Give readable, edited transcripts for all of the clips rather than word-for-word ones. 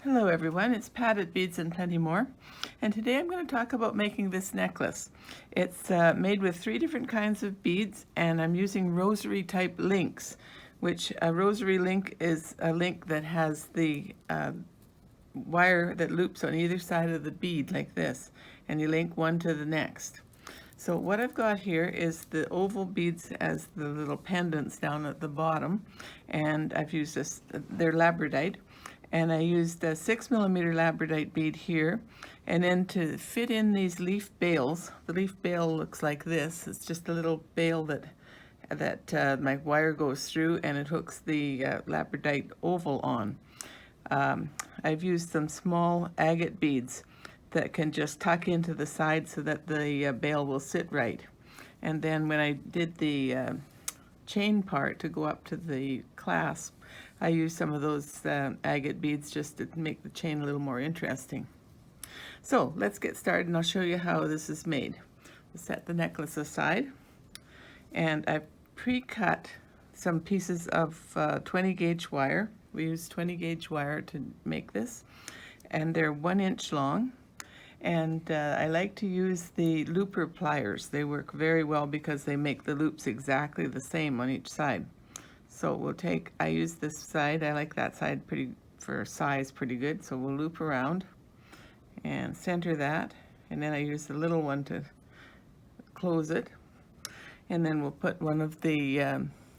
Hello everyone, it's Pat at Beads and Plenty More, and today I'm going to talk about making this necklace. It's made with 3 different kinds of beads, and I'm using rosary type links, which a rosary link is a link that has the wire that loops on either side of the bead like this, and you link one to the next. So what I've got here is the oval beads as the little pendants down at the bottom, and I've used this, they're labradite, and I used a 6mm labradite bead here, and then to fit in these leaf bales, the leaf bale looks like this. It's just a little bale that my wire goes through, and it hooks the labradite oval on. I've used some small agate beads that can just tuck into the side so that the bale will sit right. And then when I did the chain part to go up to the clasp, I used some of those agate beads just to make the chain a little more interesting. So let's get started, and I'll show you how this is made. We'll set the necklace aside, and I've pre-cut some pieces of 20 gauge wire. We use 20 gauge wire to make this, and they're 1 inch long. And I like to use the looper pliers. They work very well because they make the loops exactly the same on each side. So we'll take, I use this side, I like that side for size pretty good, so we'll loop around and center that, and then I use the little one to close it, and then we'll put one of the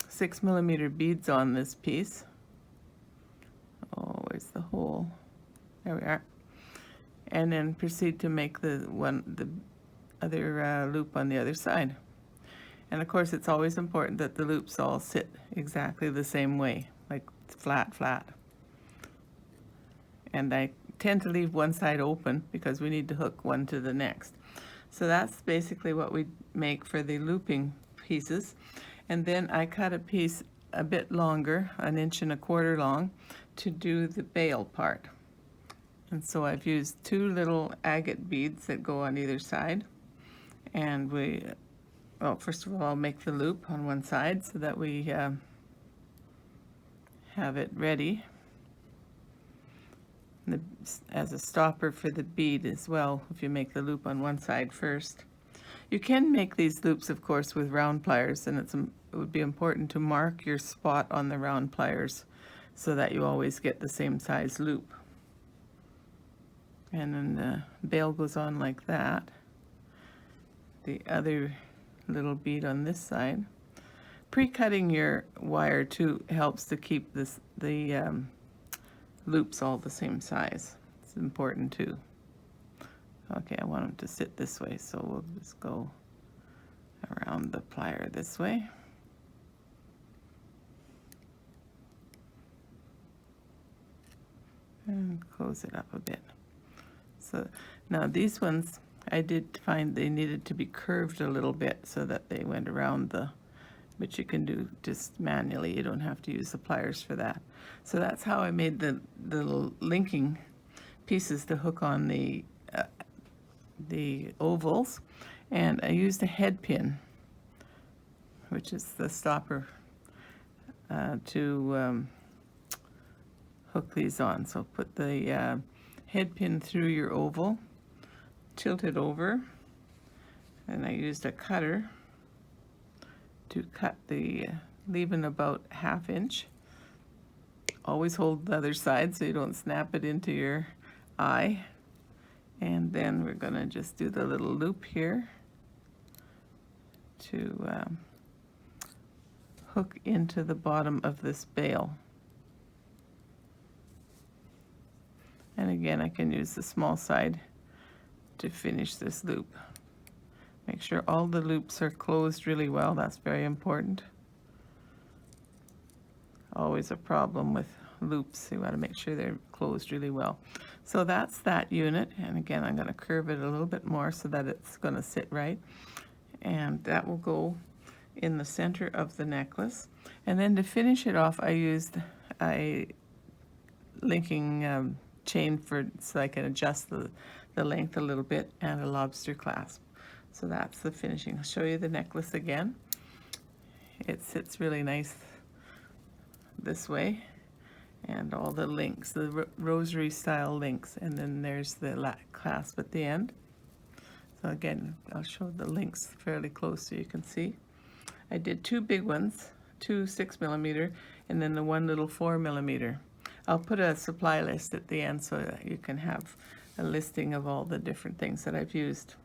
6mm beads on this piece. Oh, where's the hole? There we are. And then proceed to make the other loop on the other side. And of course, it's always important that the loops all sit exactly the same way, like flat, flat. And I tend to leave one side open because we need to hook one to the next. So that's basically what we make for the looping pieces. And then I cut a piece a bit longer, 1 1/4 inch long, to do the bale part. And so I've used 2 little agate beads that go on either side. And well, first of all, I'll make the loop on one side so that we have it ready as a stopper for the bead as well, if you make the loop on one side first. You can make these loops, of course, with round pliers, and it would be important to mark your spot on the round pliers so that you always get the same size loop. And then the bale goes on like that. The other little bead on this side. Pre-cutting your wire too helps to keep the loops all the same size. It's important too. Okay, I want them to sit this way, so we'll just go around the plier this way. And close it up a bit. So now these ones, I did find they needed to be curved a little bit so that they went around but you can do just manually. You don't have to use the pliers for that. So that's how I made the little linking pieces to hook on the ovals. And I used a head pin, which is the stopper, to hook these on. So put the head pin through your oval, tilt it over, and I used a cutter to cut leaving about 1/2 inch. Always hold the other side so you don't snap it into your eye. And then we're going to just do the little loop here to hook into the bottom of this bale. And again, I can use the small side to finish this loop. Make sure all the loops are closed really well. That's very important. Always a problem with loops. You want to make sure they're closed really well. So that's that unit. And again, I'm going to curve it a little bit more so that it's going to sit right. And that will go in the center of the necklace. And then to finish it off, I used a linking chain so I can adjust the length a little bit, and a lobster clasp. So that's the finishing. I'll show you the necklace again. It sits really nice this way, and all the links, the rosary style links, and then there's the clasp at the end. So again, I'll show the links fairly close so you can see. I did 2 big ones, 2 6mm, and then the 1 little 4mm. I'll put a supply list at the end so that you can have a listing of all the different things that I've used.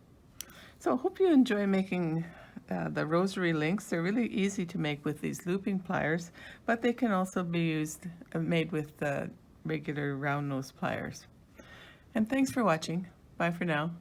So I hope you enjoy making the rosary links. They're really easy to make with these looping pliers, but they can also be made with regular round nose pliers. And thanks for watching. Bye for now.